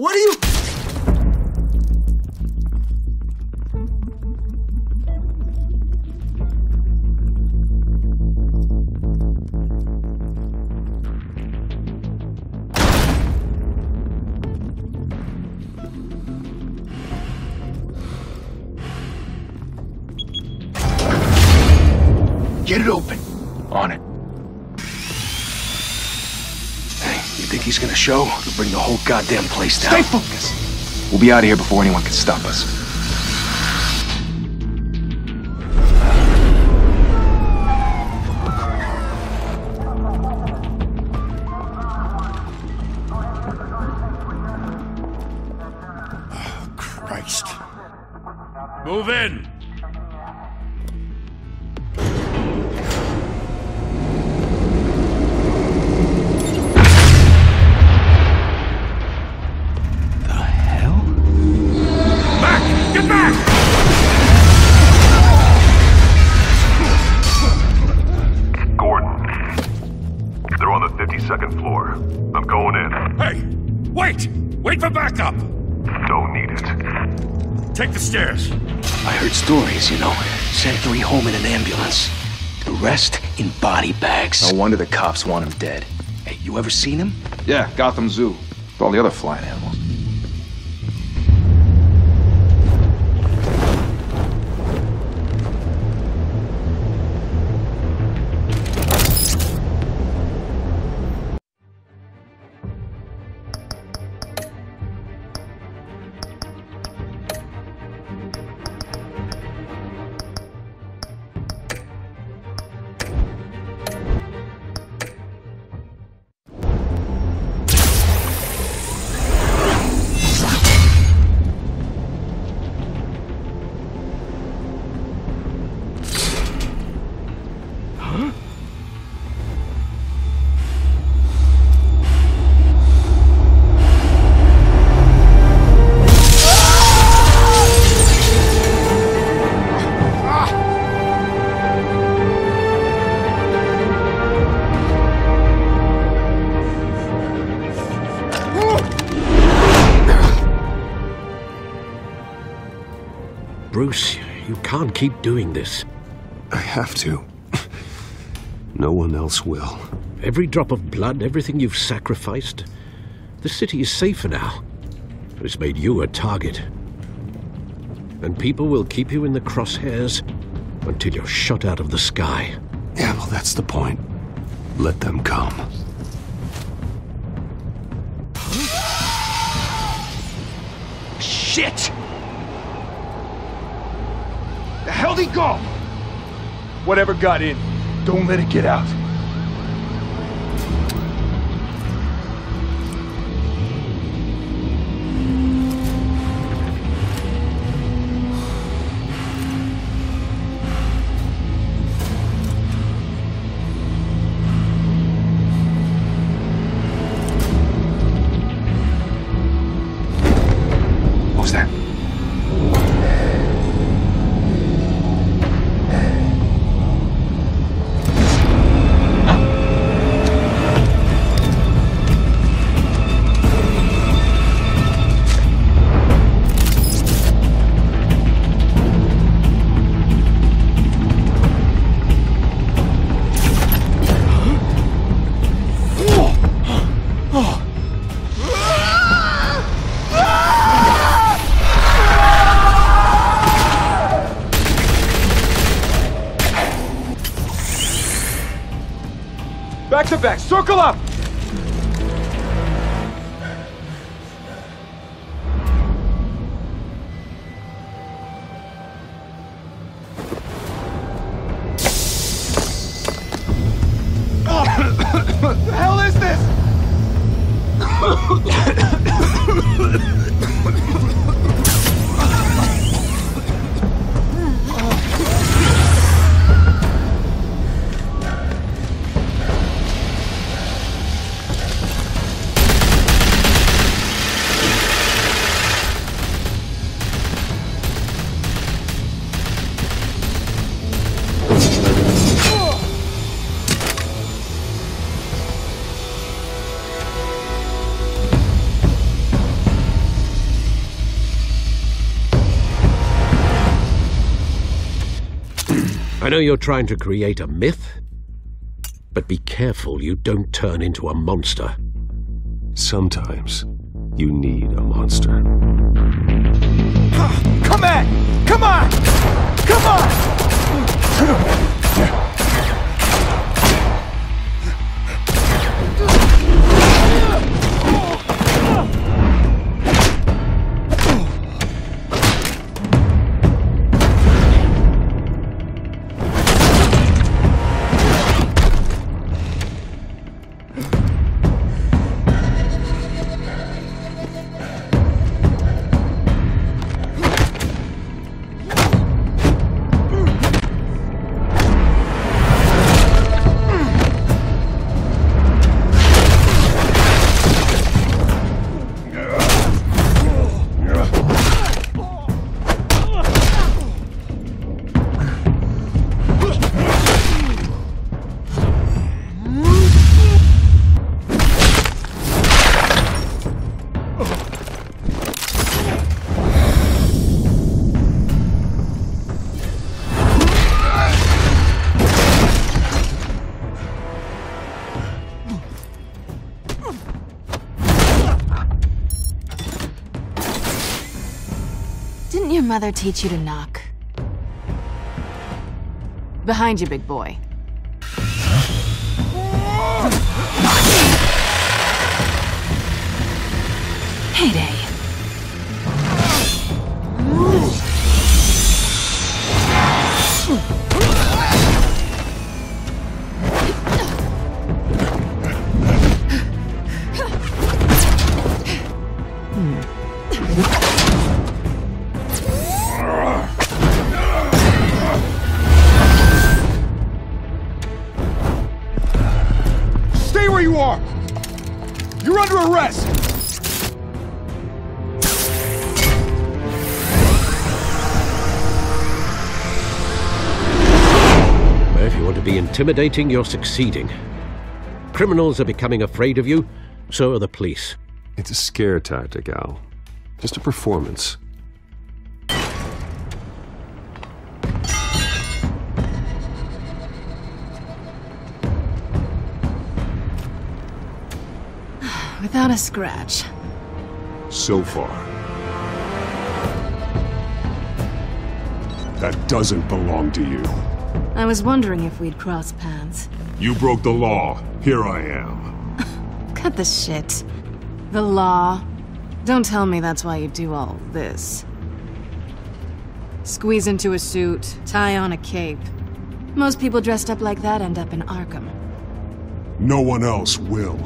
What are you... Get it open. On it. Hey, you think he's gonna show? He'll bring the whole goddamn place down. Stay focused! We'll be out of here before anyone can stop us. Oh, Christ. Move in! Second floor. I'm going in. Hey! Wait! Wait for backup! Don't need it. Take the stairs. I heard stories, you know. Sent 3 home in an ambulance. The rest in body bags. No wonder the cops want him dead. Hey, you ever seen him? Yeah, Gotham Zoo. With all the other flying animals. Bruce, you can't keep doing this. I have to. No one else will. Every drop of blood, everything you've sacrificed. The city is safer now. It's made you a target. And people will keep you in the crosshairs until you're shot out of the sky. Yeah, well, that's the point. Let them come. Shit! The hell'd he go? Whatever got in, don't let it get out. What was that? Back to back, circle up! What the hell is this? I know you're trying to create a myth, but be careful you don't turn into a monster. Sometimes you need a monster. Come on! Come on! Come on! Didn't your mother teach you to knock? Behind you, big boy. Heyday. Stay where you are! You're under arrest! If you want to be intimidating, you're succeeding. Criminals are becoming afraid of you, so are the police. It's a scare tactic, Al. Just a performance. Without a scratch. So far. That doesn't belong to you. I was wondering if we'd cross paths. You broke the law. Here I am. Cut the shit. The law. Don't tell me that's why you do all this. Squeeze into a suit, tie on a cape. Most people dressed up like that end up in Arkham. No one else will.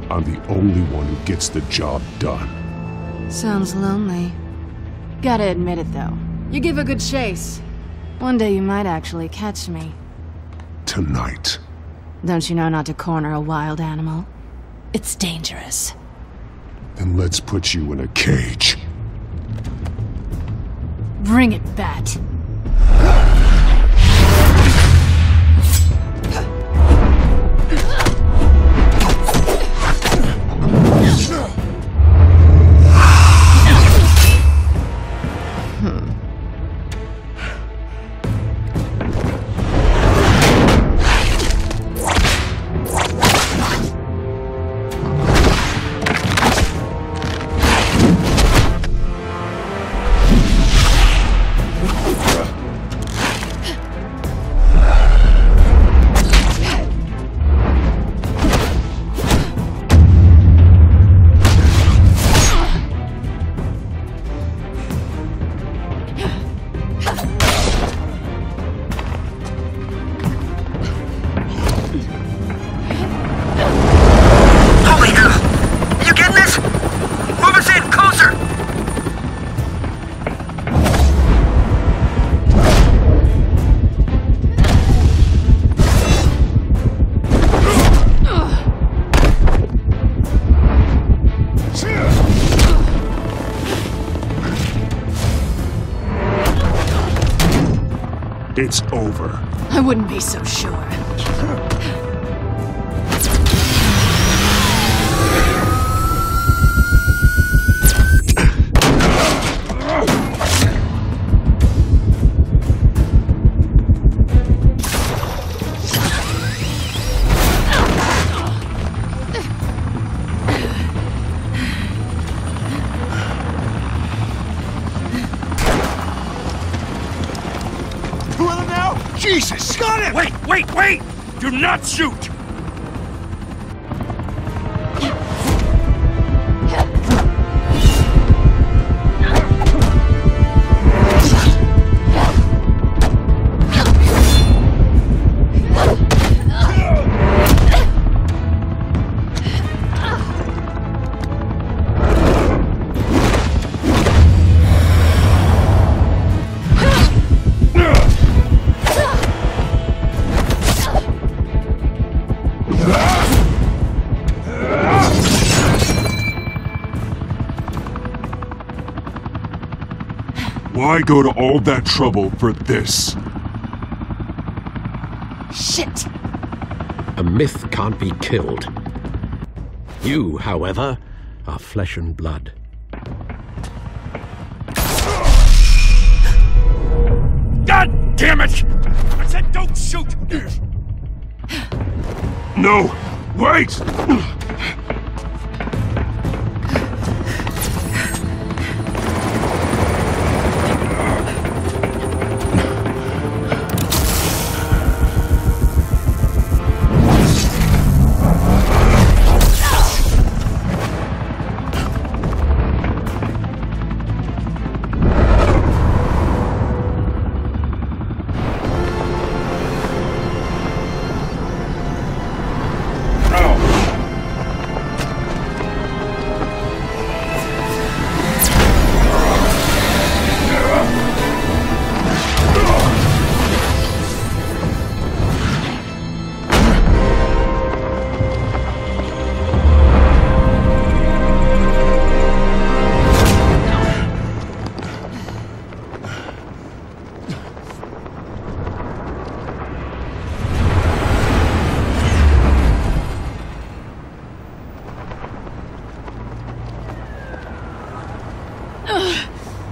I'm the only one who gets the job done. Sounds lonely. Gotta admit it, though. You give a good chase. One day you might actually catch me. Tonight. Don't you know not to corner a wild animal? It's dangerous. Then let's put you in a cage. Bring it, Bat. It's over. I wouldn't be so sure. Jesus! Got him! Wait! Do not shoot! Why go to all that trouble for this? Shit! A myth can't be killed. You, however, are flesh and blood. God damn it! I said don't shoot! No! Wait!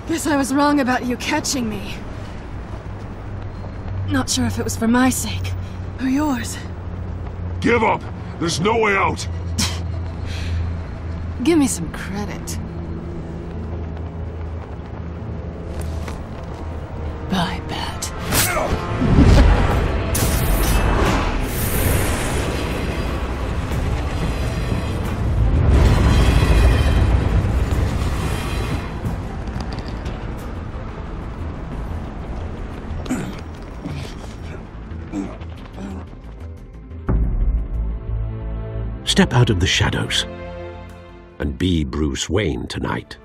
Guess I was wrong about you catching me. Not sure if it was for my sake, or yours. Give up! There's no way out! Give me some credit. Bye, Bat. Step out of the shadows and be Bruce Wayne tonight.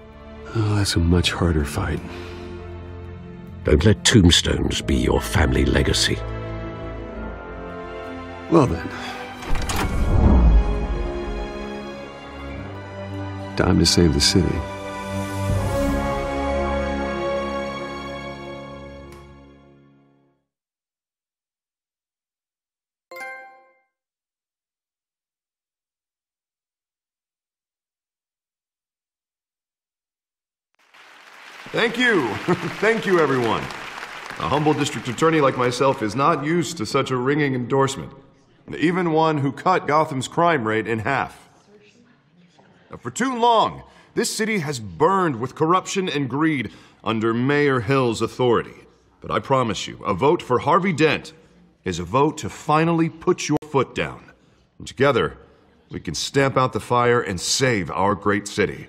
Oh, that's a much harder fight. Don't let tombstones be your family legacy. Well then. Time to save the city. Thank you. Thank you, everyone. A humble district attorney like myself is not used to such a ringing endorsement. Even one who cut Gotham's crime rate in half. For too long, this city has burned with corruption and greed under Mayor Hill's authority. But I promise you, a vote for Harvey Dent is a vote to finally put your foot down. And together, we can stamp out the fire and save our great city.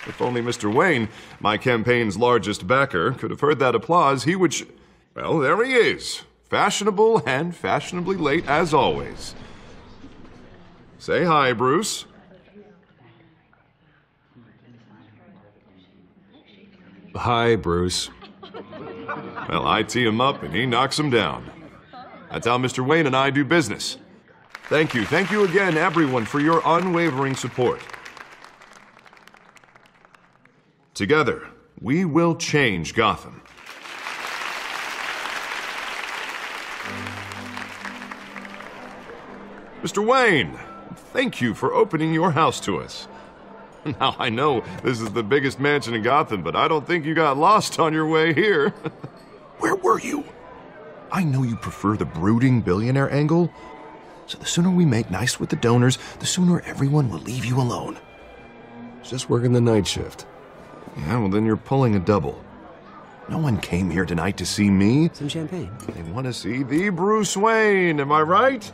If only Mr. Wayne, my campaign's largest backer, could have heard that applause, he would well, there he is. Fashionable and fashionably late as always. Say hi, Bruce. Hi, Bruce. Well, I tee him up and he knocks him down. That's how Mr. Wayne and I do business. Thank you. Thank you again, everyone, for your unwavering support. Together, we will change Gotham. Mr. Wayne, thank you for opening your house to us. Now, I know this is the biggest mansion in Gotham, but I don't think you got lost on your way here. Where were you? I know you prefer the brooding billionaire angle, so the sooner we make nice with the donors, the sooner everyone will leave you alone. Just working the night shift. Yeah, well then you're pulling a double. No one came here tonight to see me. Some champagne. They want to see the Bruce Wayne, am I right?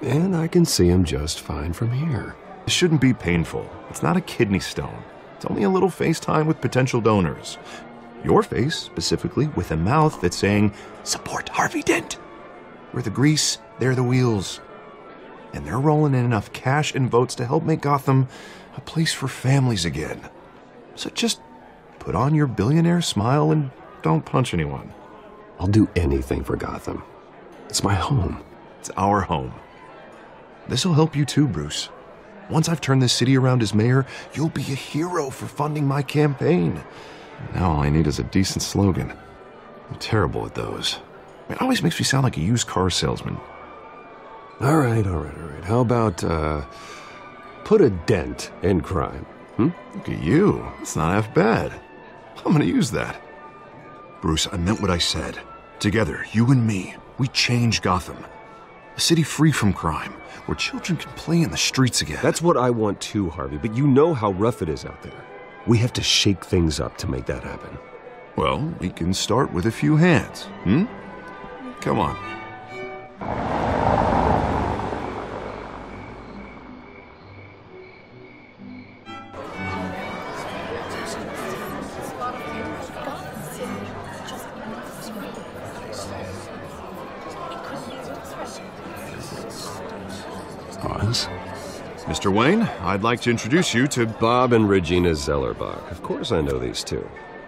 And I can see him just fine from here. It shouldn't be painful. It's not a kidney stone. It's only a little FaceTime with potential donors. Your face, specifically, with a mouth that's saying, support Harvey Dent. We're the grease, they're the wheels. And they're rolling in enough cash and votes to help make Gotham a place for families again. So just put on your billionaire smile and don't punch anyone. I'll do anything for Gotham. It's my home. It's our home. This'll help you too, Bruce. Once I've turned this city around as mayor, you'll be a hero for funding my campaign. Now all I need is a decent slogan. I'm terrible at those. It always makes me sound like a used car salesman. All right. How about, put a dent in crime? Look at you. It's not half bad. I'm gonna use that. Bruce, I meant what I said. Together, you and me, we change Gotham. A city free from crime, where children can play in the streets again. That's what I want too, Harvey, but you know how rough it is out there. We have to shake things up to make that happen. Well, we can start with a few hands, Come on. Oz? Mr. Wayne, I'd like to introduce you to Bob and Regina Zellerbach. Of course I know these two.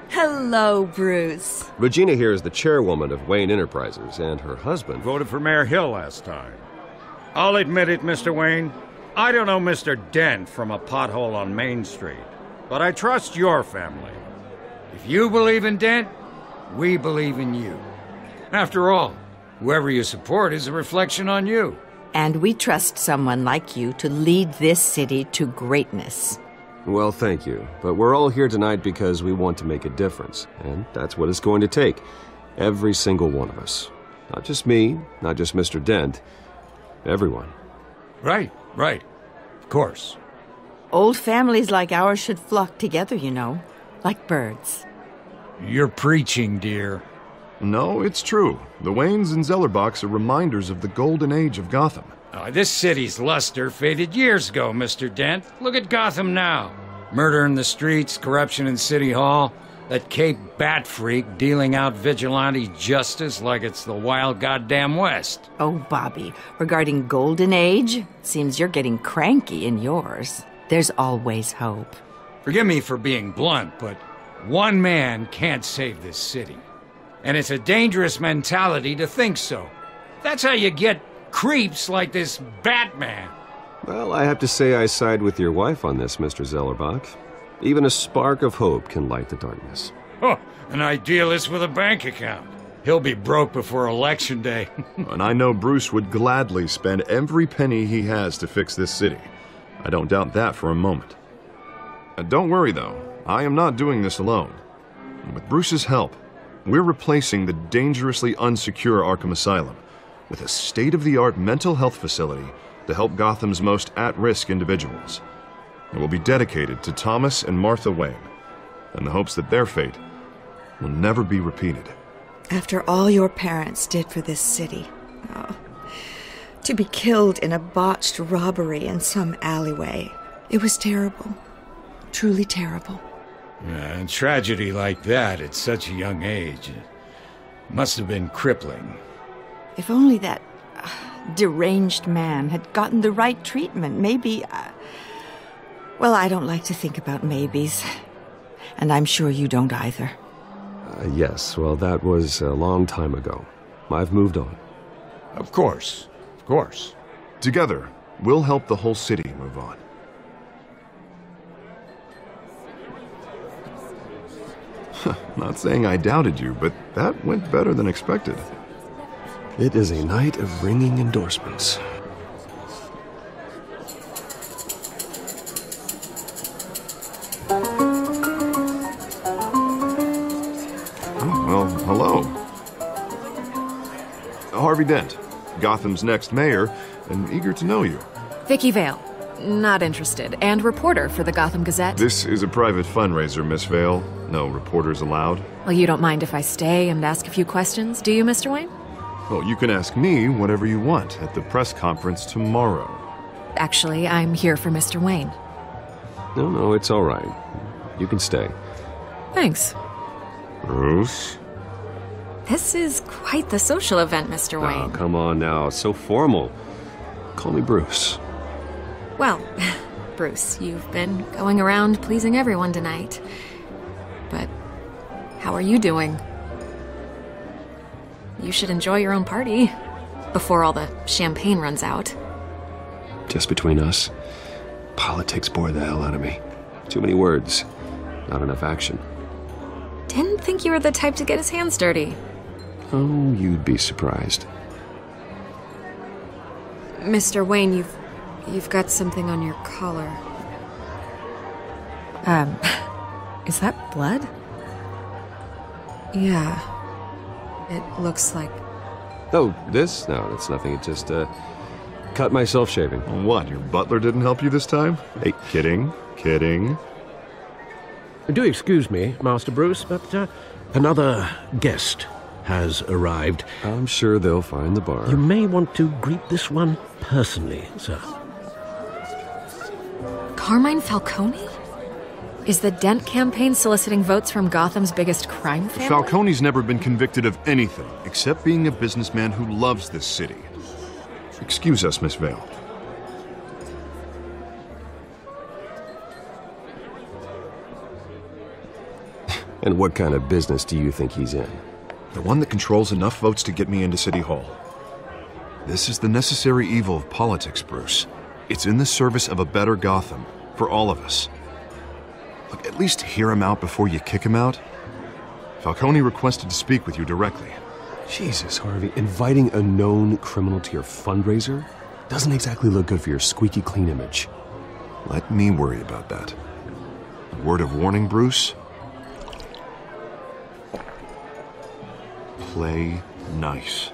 Hello, Bruce. Regina here is the chairwoman of Wayne Enterprises, and her husband... Voted for Mayor Hill last time. I'll admit it, Mr. Wayne. I don't know Mr. Dent from a pothole on Main Street, but I trust your family. If you believe in Dent, we believe in you. After all, whoever you support is a reflection on you. And we trust someone like you to lead this city to greatness. Well, thank you. But we're all here tonight because we want to make a difference. And that's what it's going to take. Every single one of us. Not just me, not just Mr. Dent. Everyone. Right. Of course. Old families like ours should flock together, you know. Like birds. You're preaching, dear. No, it's true. The Waynes and Zellerbachs are reminders of the golden age of Gotham. This city's luster faded years ago, Mr. Dent. Look at Gotham now. Murder in the streets, corruption in City Hall, that Cape Bat freak dealing out vigilante justice like it's the wild goddamn West. Oh, Bobby, regarding Golden Age, seems you're getting cranky in yours. There's always hope. Forgive me for being blunt, but one man can't save this city. And it's a dangerous mentality to think so. That's how you get creeps like this Batman. Well, I have to say I side with your wife on this, Mr. Zellerbach. Even a spark of hope can light the darkness. Oh, an idealist with a bank account. He'll be broke before Election Day. And I know Bruce would gladly spend every penny he has to fix this city. I don't doubt that for a moment. Don't worry, though. I am not doing this alone. With Bruce's help, we're replacing the dangerously unsecure Arkham Asylum with a state-of-the-art mental health facility to help Gotham's most at-risk individuals. It will be dedicated to Thomas and Martha Wayne, in the hopes that their fate will never be repeated. After all your parents did for this city, to be killed in a botched robbery in some alleyway, it was terrible. Truly terrible. And tragedy like that at such a young age must have been crippling. If only that deranged man had gotten the right treatment, maybe... Well, I don't like to think about maybes. And I'm sure you don't either. Yes, well, that was a long time ago. I've moved on. Of course. Together, we'll help the whole city move on. Not saying I doubted you, but that went better than expected. It is a night of ringing endorsements. Well, hello. Harvey Dent, Gotham's next mayor, and eager to know you. Vicky Vale. Not interested. And reporter for the Gotham Gazette. This is a private fundraiser, Miss Vale. No reporters allowed. Well, you don't mind if I stay and ask a few questions, do you, Mr. Wayne? Well, you can ask me whatever you want at the press conference tomorrow. Actually, I'm here for Mr. Wayne. No, it's all right. You can stay. Thanks. Bruce? This is quite the social event, Mr. Wayne. Oh, come on now. It's so formal. Call me Bruce. Well, Bruce, you've been going around pleasing everyone tonight. But how are you doing? You should enjoy your own party before all the champagne runs out. Just between us, politics bore the hell out of me. Too many words, not enough action. Didn't think you were the type to get his hands dirty. Oh, you'd be surprised. Mr. Wayne, you've got something on your collar. Is that blood? Yeah. It looks like... Oh, this? No, that's nothing. It just, cut myself shaving. What, your butler didn't help you this time? Hey, kidding. Do excuse me, Master Bruce, but another guest has arrived. I'm sure they'll find the bar. You may want to greet this one personally, sir. Carmine Falcone? Is the Dent campaign soliciting votes from Gotham's biggest crime family? Falcone's never been convicted of anything, except being a businessman who loves this city. Excuse us, Miss Vale. And what kind of business do you think he's in? The one that controls enough votes to get me into City Hall. This is the necessary evil of politics, Bruce. It's in the service of a better Gotham, for all of us. Look, at least hear him out before you kick him out. Falcone requested to speak with you directly. Jesus, Harvey, inviting a known criminal to your fundraiser doesn't exactly look good for your squeaky clean image. Let me worry about that. Word of warning, Bruce? Play nice.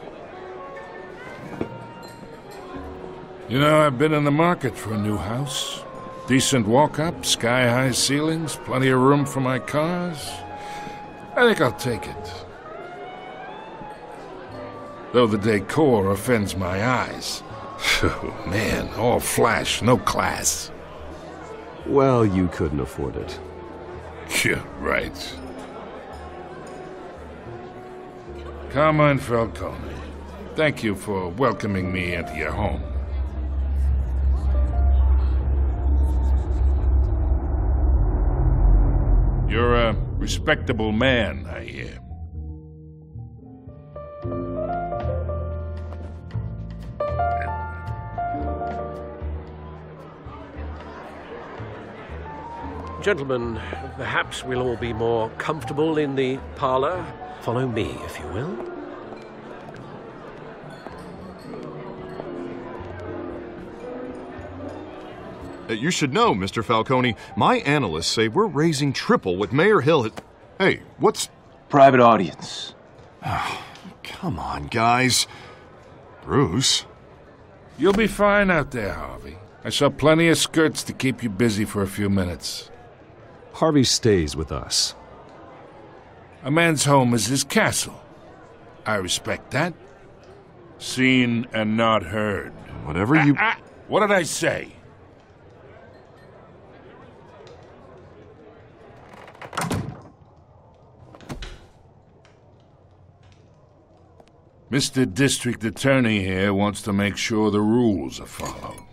You know, I've been in the market for a new house. Decent walk-up, sky-high ceilings, plenty of room for my cars. I think I'll take it. Though the decor offends my eyes. Oh, man, all flash, no class. Well, you couldn't afford it. Yeah, right. Carmine Falcone, thank you for welcoming me into your home. You're a respectable man, I hear. Gentlemen, perhaps we'll all be more comfortable in the parlor. Follow me, if you will. You should know, Mr. Falcone, my analysts say we're raising triple what Mayor Hill. Hey, what's... Private audience. Oh, come on, guys. Bruce? You'll be fine out there, Harvey. I saw plenty of skirts to keep you busy for a few minutes. Harvey stays with us. A man's home is his castle. I respect that. Seen and not heard. Whatever you... What did I say? Mr. District Attorney here wants to make sure the rules are followed.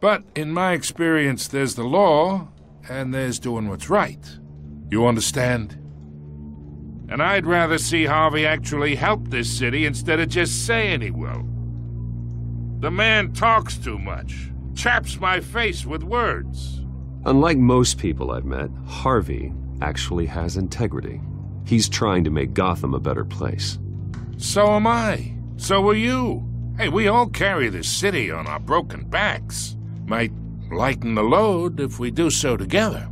But in my experience, there's the law, and there's doing what's right. You understand? And I'd rather see Harvey actually help this city instead of just saying he will. The man talks too much, chaps my face with words. Unlike most people I've met, Harvey actually has integrity. He's trying to make Gotham a better place. So am I. So are you. Hey, we all carry this city on our broken backs. Might lighten the load if we do so together.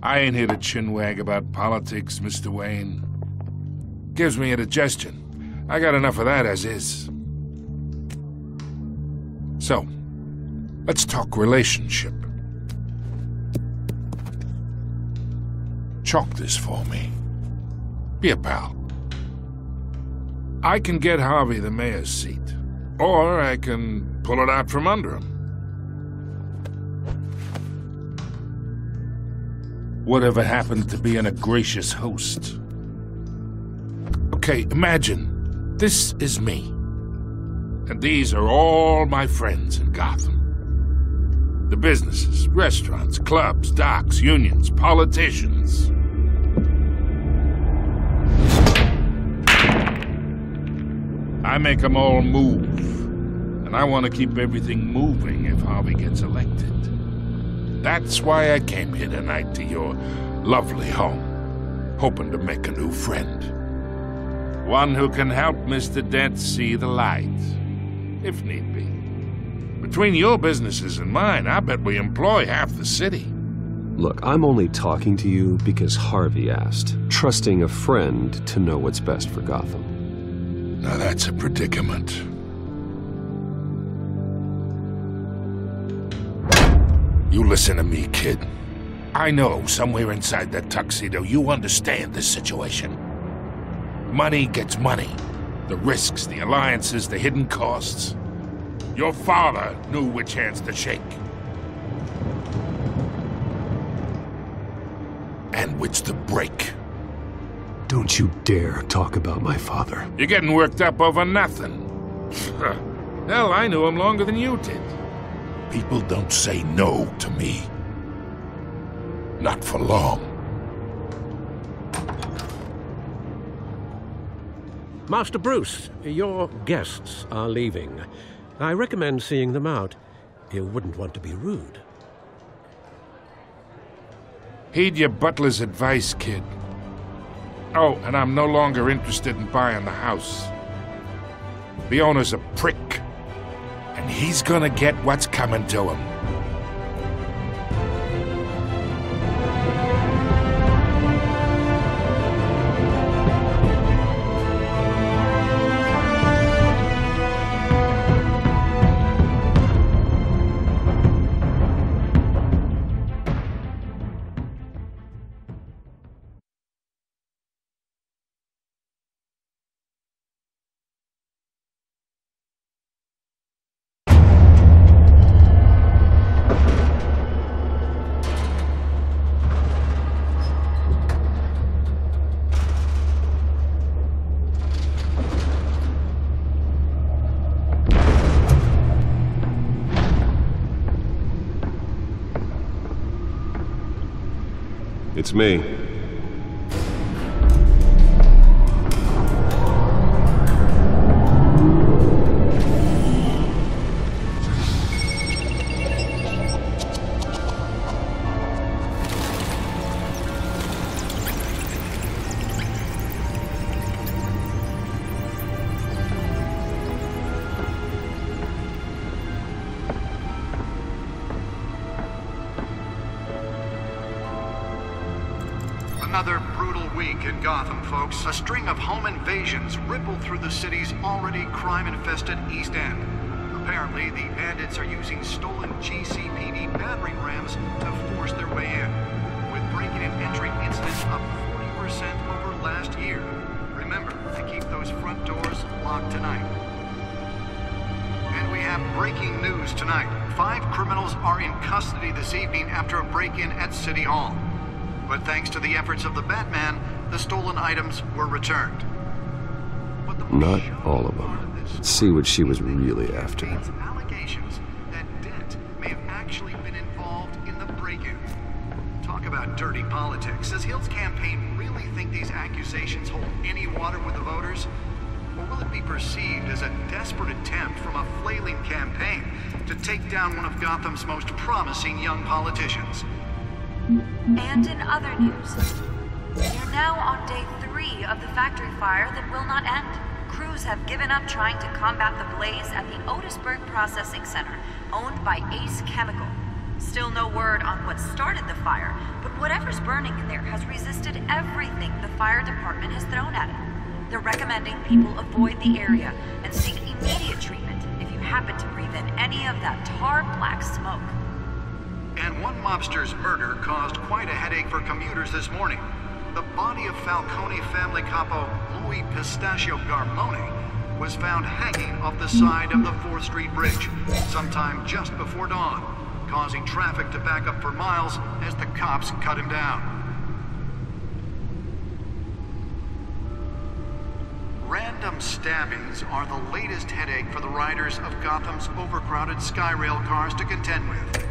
I ain't here to chinwag about politics, Mr. Wayne. Gives me indigestion. I got enough of that as is. So, let's talk relationship. Chalk this for me. Be a pal. I can get Harvey the mayor's seat, or I can pull it out from under him. Whatever happened to being a gracious host? Okay, imagine, this is me. And these are all my friends in Gotham. The businesses, restaurants, clubs, docks, unions, politicians. I make them all move. And I want to keep everything moving if Harvey gets elected. That's why I came here tonight to your lovely home, hoping to make a new friend. One who can help Mr. Dent see the light, if need be. Between your businesses and mine, I bet we employ half the city. Look, I'm only talking to you because Harvey asked, trusting a friend to know what's best for Gotham. Now that's a predicament. You listen to me, kid. I know somewhere inside that tuxedo you understand this situation. Money gets money. The risks, the alliances, the hidden costs. Your father knew which hands to shake. And which to break. Don't you dare talk about my father. You're getting worked up over nothing. Hell, I knew him longer than you did. People don't say no to me. Not for long. Master Bruce, your guests are leaving. I recommend seeing them out. You wouldn't want to be rude. Heed your butler's advice, kid. Oh, and I'm no longer interested in buying the house. The owner's a prick. And he's gonna get what's coming to him. It's me. Another brutal week in Gotham, folks. A string of home invasions rippled through the city's already crime-infested East End. Apparently, the bandits are using stolen GCPD battering rams to force their way in, with breaking and entry incidents up 40% over last year. Remember to keep those front doors locked tonight. And we have breaking news tonight. 5 criminals are in custody this evening after a break-in at City Hall. But thanks to the efforts of the Batman, the stolen items were returned. Not all of them. Let's see what she was really after. Allegations that Dent may have actually been involved in the break-in. Talk about dirty politics. Does Hill's campaign really think these accusations hold any water with the voters? Or will it be perceived as a desperate attempt from a flailing campaign to take down one of Gotham's most promising young politicians? And in other news, you're now on day 3 of the factory fire that will not end. Crews have given up trying to combat the blaze at the Otisburg Processing Center, owned by Ace Chemical. Still no word on what started the fire, but whatever's burning in there has resisted everything the fire department has thrown at it. They're recommending people avoid the area and seek immediate treatment if you happen to breathe in any of that tar black smoke. And one mobster's murder caused quite a headache for commuters this morning. The body of Falcone family capo Louis Pistachio Garmone was found hanging off the side of the 4th Street Bridge sometime just before dawn, causing traffic to back up for miles as the cops cut him down. Random stabbings are the latest headache for the riders of Gotham's overcrowded Skyrail cars to contend with.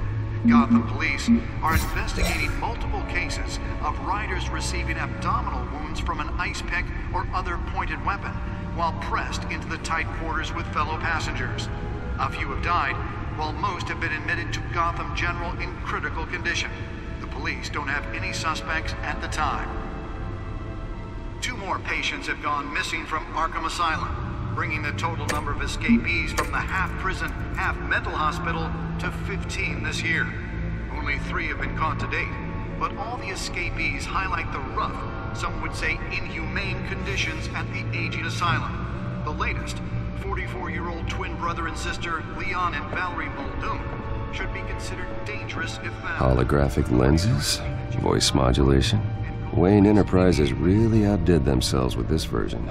Gotham police are investigating multiple cases of riders receiving abdominal wounds from an ice pick or other pointed weapon while pressed into the tight quarters with fellow passengers. A few have died, while most have been admitted to Gotham General in critical condition. The police don't have any suspects at the time. 2 more patients have gone missing from Arkham Asylum, bringing the total number of escapees from the half-prison, half-mental hospital to 15 this year. Only 3 have been caught to date, but all the escapees highlight the rough, some would say inhumane conditions at the aging asylum. The latest, 44-year-old twin brother and sister Leon and Valerie Muldoon, should be considered dangerous if found. Holographic lenses? Voice modulation? Wayne Enterprises really outdid themselves with this version.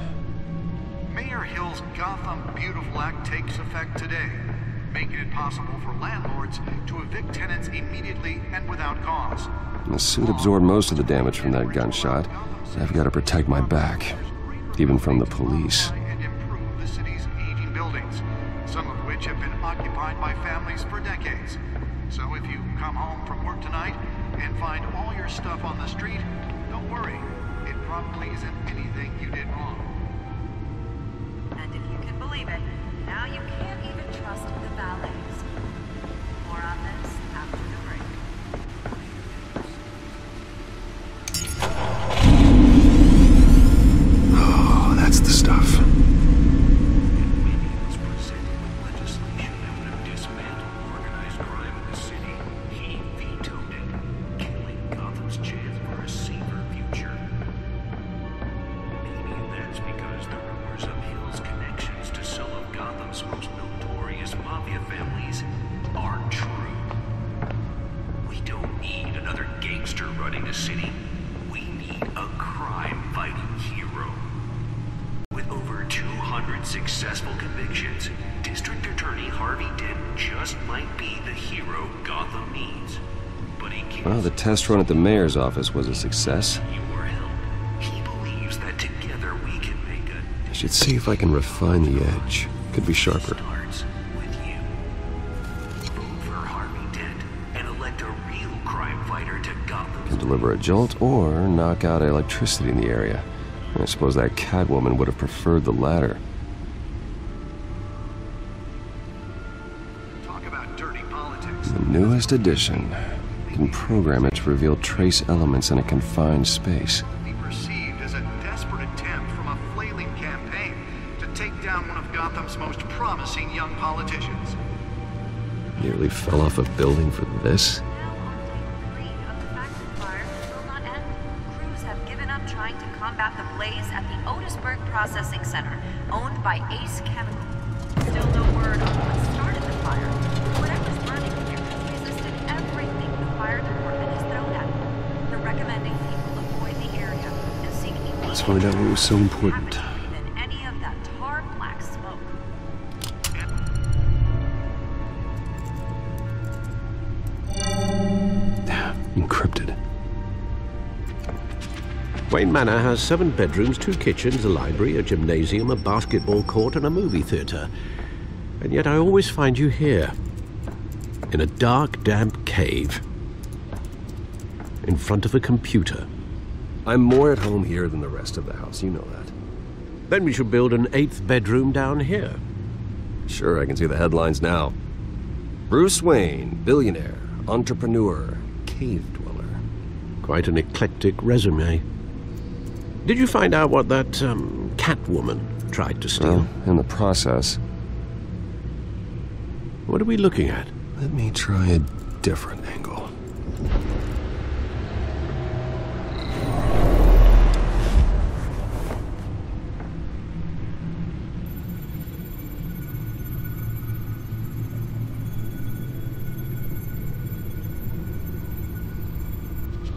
Mayor Hill's Gotham Beautiful Act takes effect today, making it possible for landlords to evict tenants immediately and without cause. The suit absorbed most of the damage from that gunshot. I've got to protect my back, even from the police. And improve the city's aging buildings, some of which have been occupied by families for decades. So if you come home from work tonight and find all your stuff on the street, don't worry. It probably isn't anything you did wrong. And if you can believe it, now you can't even trust the valets. More on this after the break. Oh, that's the stuff. Successful convictions, District Attorney Harvey Dent just might be the hero Gotham needs. But he can't. Well, the test run at the mayor's office was a success. Your help. He believes that together we can make a. I should see if I can refine the edge. Could be sharper. Starts with you. Vote for Harvey Dent and elect a real crime fighter to Gotham. Can deliver a jolt or knock out electricity in the area. I suppose that Catwoman would have preferred the latter. The newest edition can program it to reveal trace elements in a confined space. Be perceived as a desperate attempt from a flailing campaign to take down one of Gotham's most promising young politicians. Nearly fell off a building for this? Crews have given up trying to combat the blaze at the Otisburg Processing Center, owned by Ace Chemical. Still no word on what started the fire. Whatever's burning here has resisted everything the fire department has thrown at them. They're recommending people avoid the area and seek immediate. Let's find out what was so important. Than any of that tar black smoke. Encrypted. Wayne Manor has 7 bedrooms, 2 kitchens, a library, a gymnasium, a basketball court, and a movie theater. And yet I always find you here, in a dark, damp cave, in front of a computer. I'm more at home here than the rest of the house, you know that. Then we should build an 8th bedroom down here. Sure, I can see the headlines now. Bruce Wayne, billionaire, entrepreneur, cave dweller. Quite an eclectic resume. Did you find out what that, Catwoman tried to steal? Well, in the process. What are we looking at? Let me try a different angle.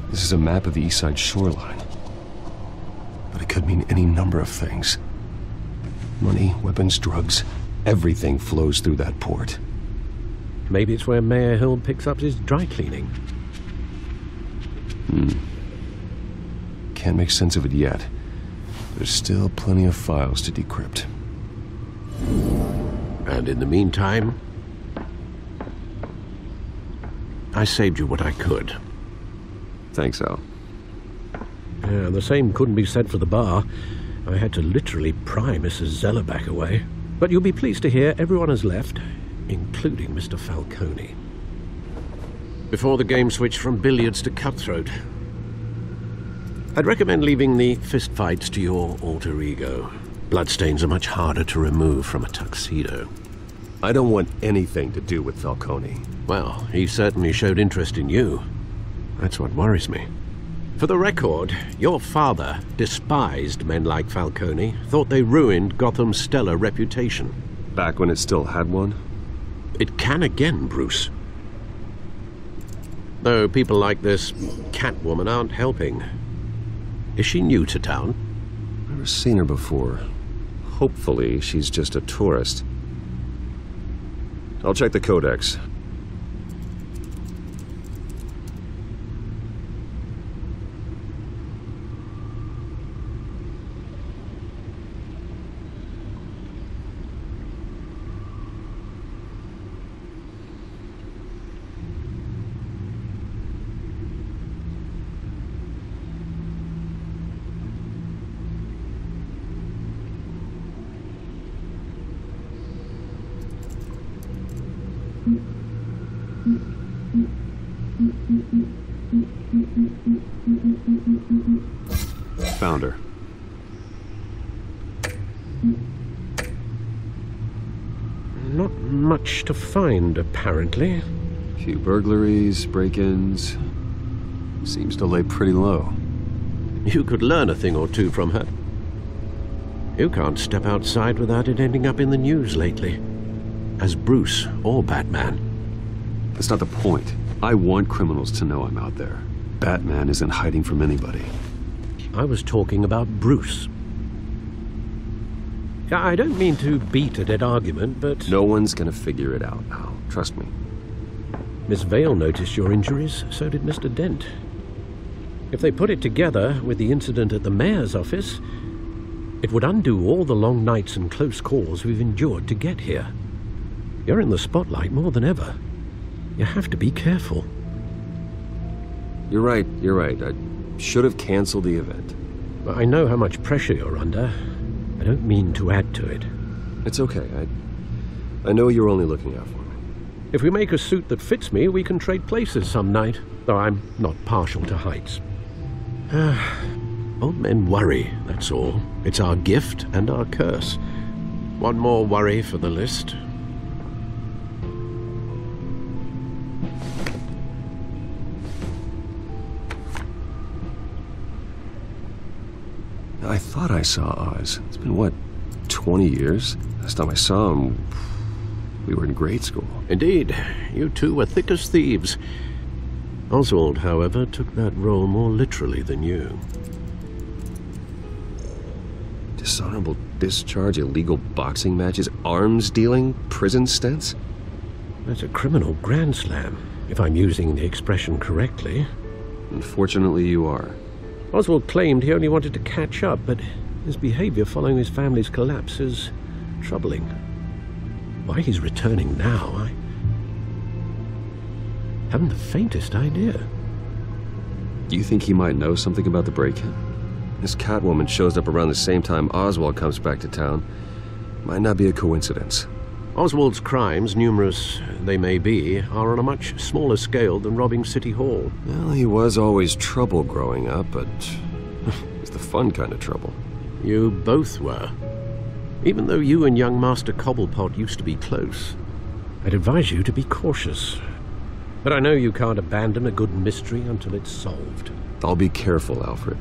This is a map of the East Side shoreline. But it could mean any number of things. Money, weapons, drugs, everything flows through that port. Maybe it's where Mayor Hill picks up his dry cleaning. Can't make sense of it yet. There's still plenty of files to decrypt. And in the meantime, I saved you what I could. Thanks, Al. Yeah, the same couldn't be said for the bar. I had to literally pry Mrs. Zellerback away. But you'll be pleased to hear everyone has left, including Mr. Falcone. Before the game switched from billiards to cutthroat. I'd recommend leaving the fistfights to your alter ego. Bloodstains are much harder to remove from a tuxedo. I don't want anything to do with Falcone. Well, he certainly showed interest in you. That's what worries me. For the record, your father despised men like Falcone, thought they ruined Gotham's stellar reputation. Back when it still had one? It can again, Bruce. Though people like this Catwoman aren't helping. Is she new to town? Never seen her before. Hopefully, she's just a tourist. I'll check the codex. Found her. Not much to find, apparently. Few burglaries, break-ins. Seems to lay pretty low. You could learn a thing or two from her. You can't step outside without it ending up in the news lately. As Bruce or Batman. That's not the point. I want criminals to know I'm out there. Batman isn't hiding from anybody. I was talking about Bruce. I don't mean to beat a dead argument, but... No one's gonna figure it out, Al. Trust me. Miss Vale noticed your injuries, so did Mr. Dent. If they put it together with the incident at the mayor's office, it would undo all the long nights and close calls we've endured to get here. You're in the spotlight more than ever. You have to be careful. You're right. I should have canceled the event. I know how much pressure you're under. I don't mean to add to it. It's okay. I know you're only looking out for me. If we make a suit that fits me, we can trade places some night, though I'm not partial to heights. Old men worry, that's all. It's our gift and our curse. One more worry for the list. I thought I saw Oz. It's been, what, 20 years? Last time I saw him, we were in grade school. Indeed. You two were thick as thieves. Oswald, however, took that role more literally than you. Dishonorable discharge, illegal boxing matches, arms dealing, prison stints? That's a criminal grand slam, if I'm using the expression correctly. Unfortunately, you are. Oswald claimed he only wanted to catch up, but his behavior following his family's collapse is troubling. Why he's returning now, I haven't the faintest idea. Do you think he might know something about the break-in? This Catwoman shows up around the same time Oswald comes back to town. Might not be a coincidence. Oswald's crimes, numerous they may be, are on a much smaller scale than robbing City Hall. Well, he was always trouble growing up, but it's the fun kind of trouble. You both were. Even though you and young Master Cobblepot used to be close. I'd advise you to be cautious. But I know you can't abandon a good mystery until it's solved. I'll be careful, Alfred.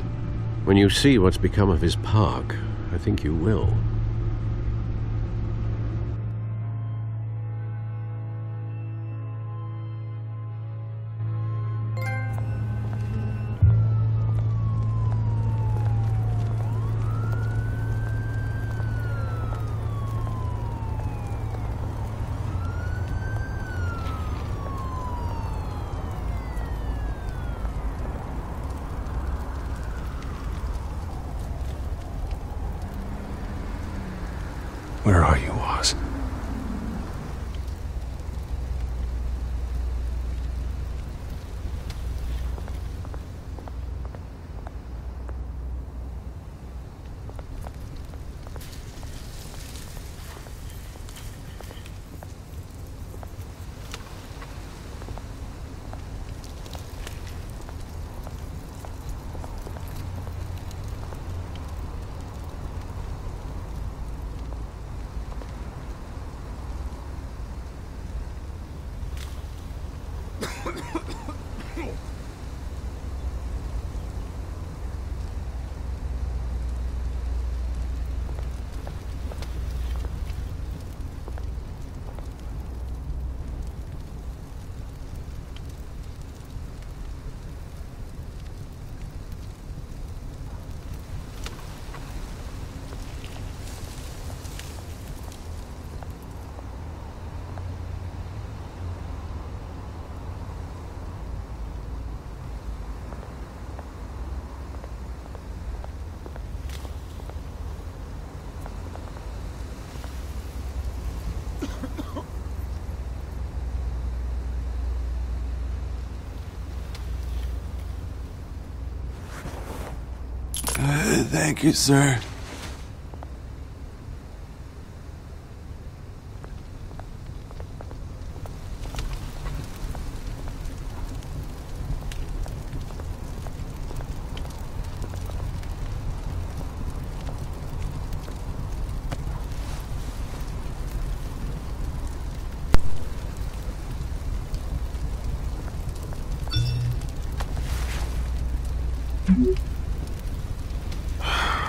When you see what's become of his park, I think you will. Where are you, Oz? Thank you, sir.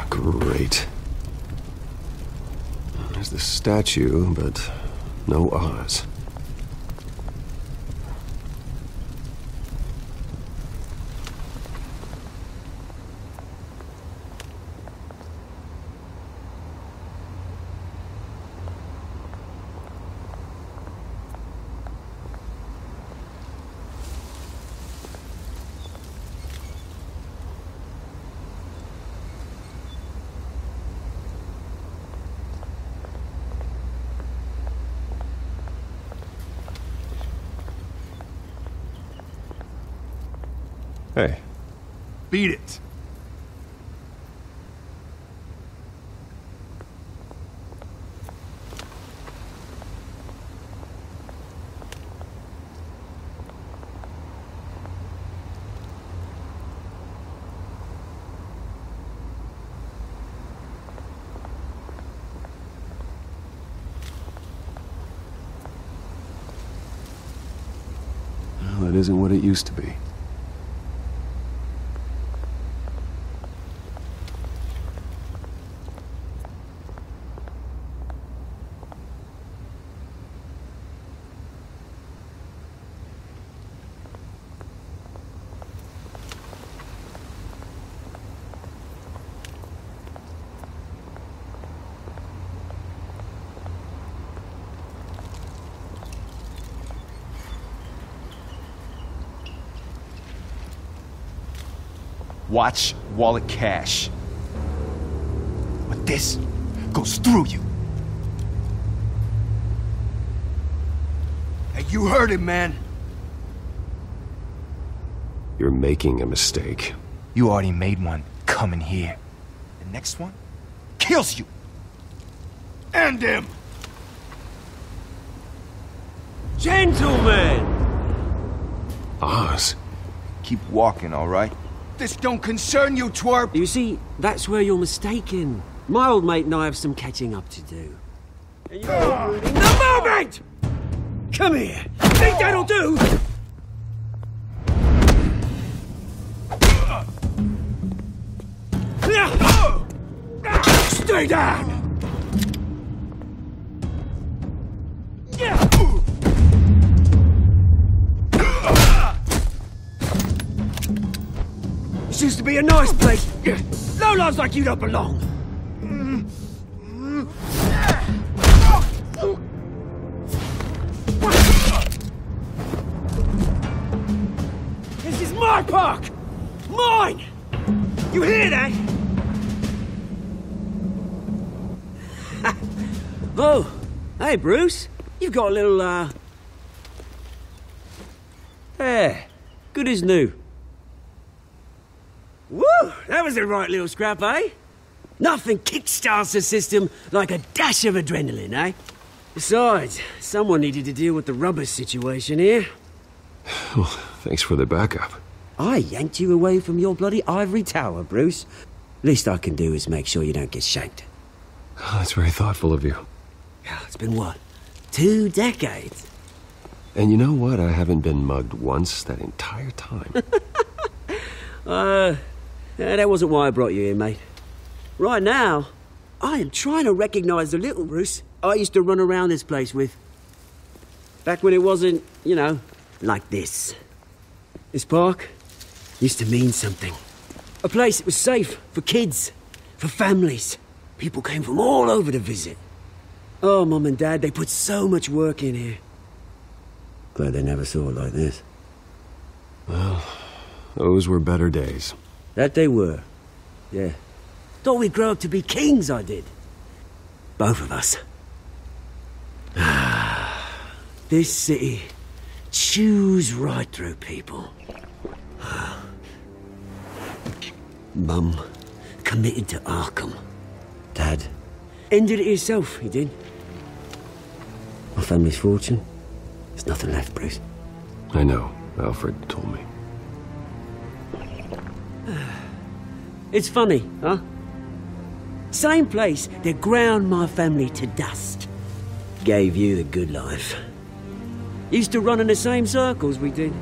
Great. There's the statue, but no Oz. Hey. Beat it. Well, it isn't what it used to be. Watch wallet cash. But this goes through you. Hey, you heard him, man. You're making a mistake. You already made one coming here. The next one kills you. End him! Gentlemen! Oz. Keep walking, all right? This don't concern you, twerp! You see, that's where you're mistaken. My old mate and I have some catching up to do. And you're ruining the moment! Come here! Think that'll do? Stay down! This used to be a nice place. Lowlifes like you don't belong. This is my park! Mine! You hear that? Oh, hey, Bruce. You've got a little, There. Good as new. Woo! That was a right little scrap, eh? Nothing kickstarts the system like a dash of adrenaline, eh? Besides, someone needed to deal with the rubber situation here. Well, thanks for the backup. I yanked you away from your bloody ivory tower, Bruce. Least I can do is make sure you don't get shanked. Oh, that's very thoughtful of you. Yeah, it's been what? 2 decades? And you know what? I haven't been mugged once that entire time. That wasn't why I brought you here, mate. Right now, I am trying to recognize the little Bruce I used to run around this place with. Back when it wasn't, you know, like this. This park used to mean something. A place that was safe for kids, for families. People came from all over to visit. Oh, Mum and Dad, they put so much work in here. Glad they never saw it like this. Well, those were better days. That they were. Yeah. Thought we'd grow up to be kings, I did. Both of us. This city chews right through people. Mum committed to Arkham. Dad ended it himself, he did. My family's fortune. There's nothing left, Bruce. I know. Alfred told me. It's funny, huh? Same place that ground my family to dust. Gave you the good life. Used to run in the same circles we did.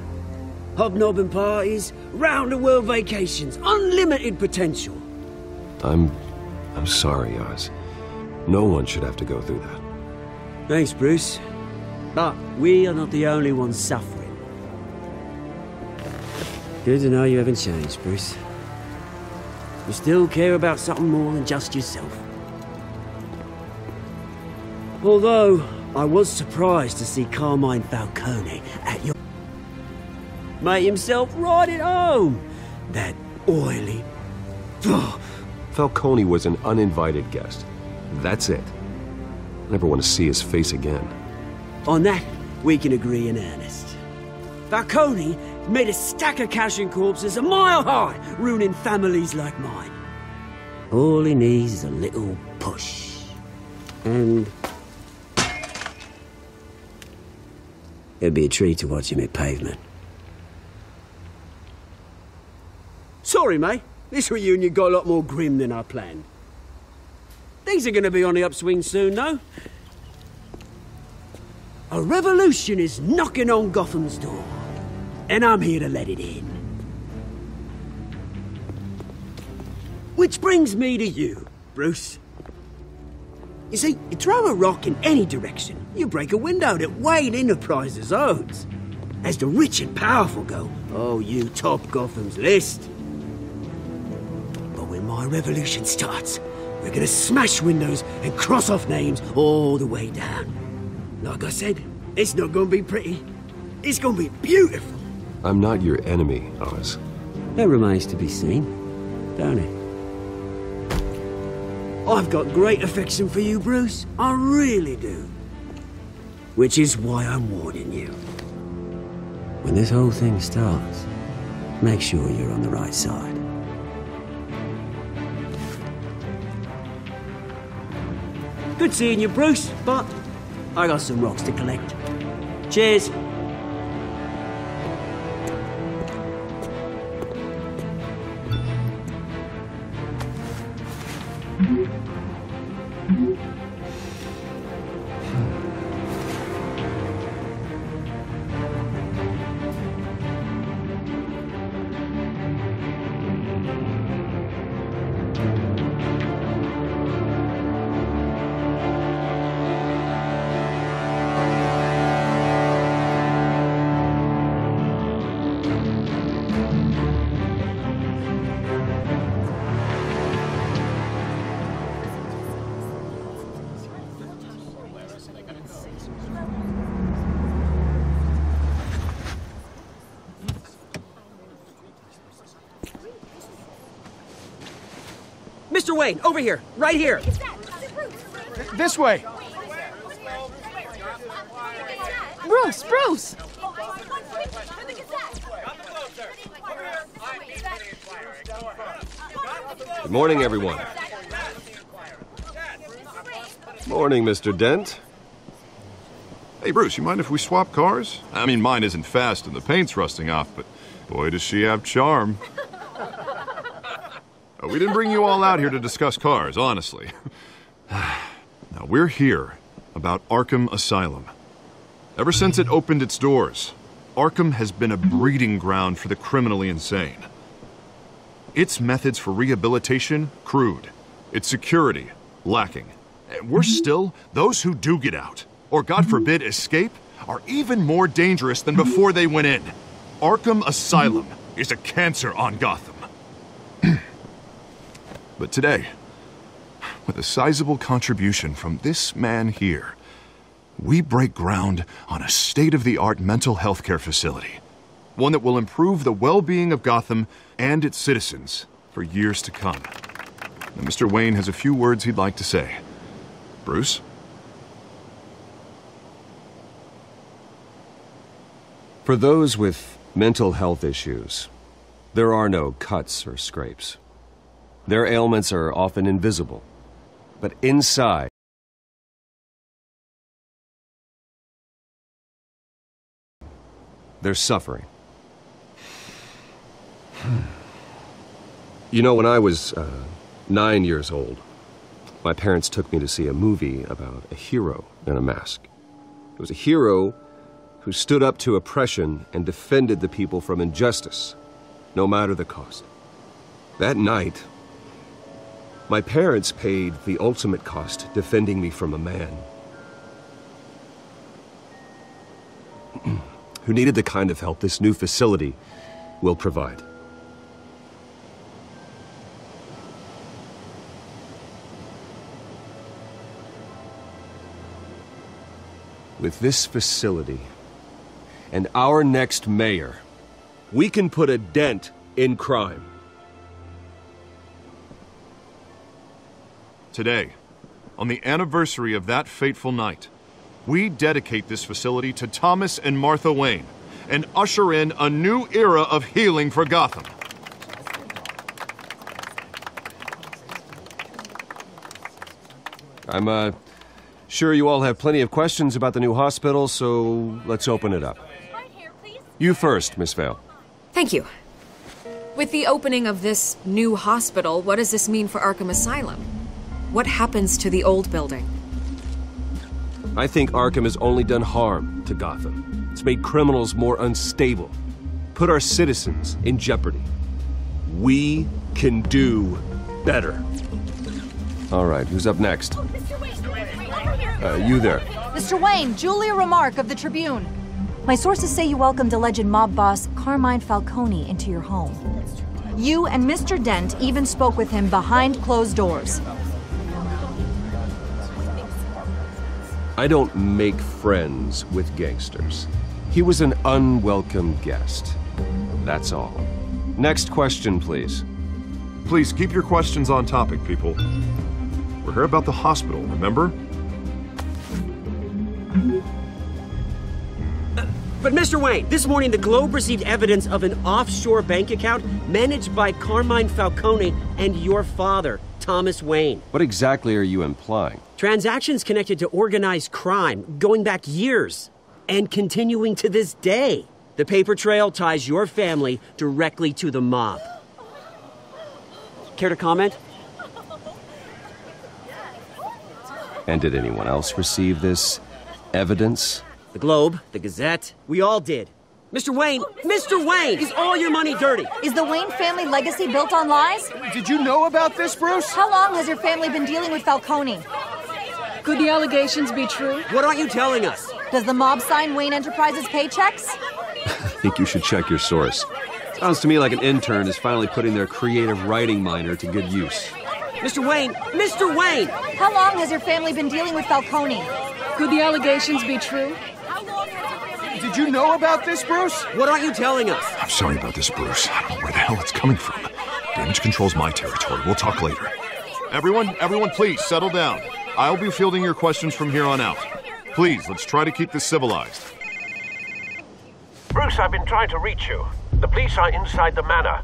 Hobnobbing parties, round-the-world vacations, unlimited potential. I'm sorry, Oz. No one should have to go through that. Thanks, Bruce. But we are not the only ones suffering. Good to know you haven't changed, Bruce. You still care about something more than just yourself. Although, I was surprised to see Carmine Falcone at your... Made himself right at home. That oily... Falcone was an uninvited guest. That's it. Never want to see his face again. On that, we can agree in earnest. Falcone made a stack of cash and corpses a mile high, ruining families like mine. All he needs is a little push. And... it'd be a treat to watch him hit pavement. Sorry, mate. This reunion got a lot more grim than I planned. Things are gonna be on the upswing soon, though. A revolution is knocking on Gotham's door. And I'm here to let it in. Which brings me to you, Bruce. You see, you throw a rock in any direction, you break a window that Wayne Enterprises owns. As the rich and powerful go, oh, you top Gotham's list. But when my revolution starts, we're gonna smash windows and cross off names all the way down. Like I said, it's not gonna be pretty. It's gonna be beautiful. I'm not your enemy, Oz. That remains to be seen, don't it? I've got great affection for you, Bruce. I really do. Which is why I'm warning you. When this whole thing starts, make sure you're on the right side. Good seeing you, Bruce, but I got some rocks to collect. Cheers. Mr. Wayne, over here. Right here. This way. Bruce! Bruce! Good morning, everyone. Morning, Mr. Dent. Hey, Bruce, you mind if we swap cars? I mean, mine isn't fast and the paint's rusting off, but boy, does she have charm. We didn't bring you all out here to discuss cars, honestly. Now, we're here about Arkham Asylum. Ever since it opened its doors, Arkham has been a breeding ground for the criminally insane. Its methods for rehabilitation, crude. Its security, lacking. And worse still, those who do get out, or God forbid escape, are even more dangerous than before they went in. Arkham Asylum is a cancer on Gotham. But today, with a sizable contribution from this man here, we break ground on a state-of-the-art mental health care facility. One that will improve the well-being of Gotham and its citizens for years to come. Now, Mr. Wayne has a few words he'd like to say. Bruce? For those with mental health issues, there are no cuts or scrapes. Their ailments are often invisible, but inside, they're suffering. You know, when I was 9 years old, my parents took me to see a movie about a hero in a mask. It was a hero who stood up to oppression and defended the people from injustice, no matter the cost. That night, my parents paid the ultimate cost defending me from a man who needed the kind of help this new facility will provide. With this facility and our next mayor, we can put a dent in crime. Today, on the anniversary of that fateful night, we dedicate this facility to Thomas and Martha Wayne and usher in a new era of healing for Gotham. I'm sure you all have plenty of questions about the new hospital, so let's open it up. You first, Miss Vale. Thank you. With the opening of this new hospital, what does this mean for Arkham Asylum? What happens to the old building? I think Arkham has only done harm to Gotham. It's made criminals more unstable, put our citizens in jeopardy. We can do better. All right, who's up next? You there. Mr. Wayne, Julia Remark of the Tribune. My sources say you welcomed alleged mob boss Carmine Falcone into your home. You and Mr. Dent even spoke with him behind closed doors. I don't make friends with gangsters. He was an unwelcome guest. That's all. Next question, please. Please keep your questions on topic, people. We're here about the hospital, remember? But Mr. Wayne, this morning the Globe received evidence of an offshore bank account managed by Carmine Falcone and your father, Thomas Wayne. What exactly are you implying? Transactions connected to organized crime going back years and continuing to this day. The paper trail ties your family directly to the mob. Care to comment? And did anyone else receive this evidence? The Globe, the Gazette, we all did. Mr. Wayne, is all your money dirty? Is the Wayne family legacy built on lies? Did you know about this, Bruce? How long has your family been dealing with Falcone? Could the allegations be true? What aren't you telling us? Does the mob sign Wayne Enterprises paychecks? I think you should check your source. Sounds to me like an intern is finally putting their creative writing minor to good use. Mr. Wayne! How long has your family been dealing with Falcone? Could the allegations be true? Did you know about this, Bruce? What aren't you telling us? I'm sorry about this, Bruce. I don't know where the hell it's coming from. Damage control's my territory. We'll talk later. Everyone, please, settle down. I'll be fielding your questions from here on out. Please, let's try to keep this civilized. Bruce, I've been trying to reach you. The police are inside the manor.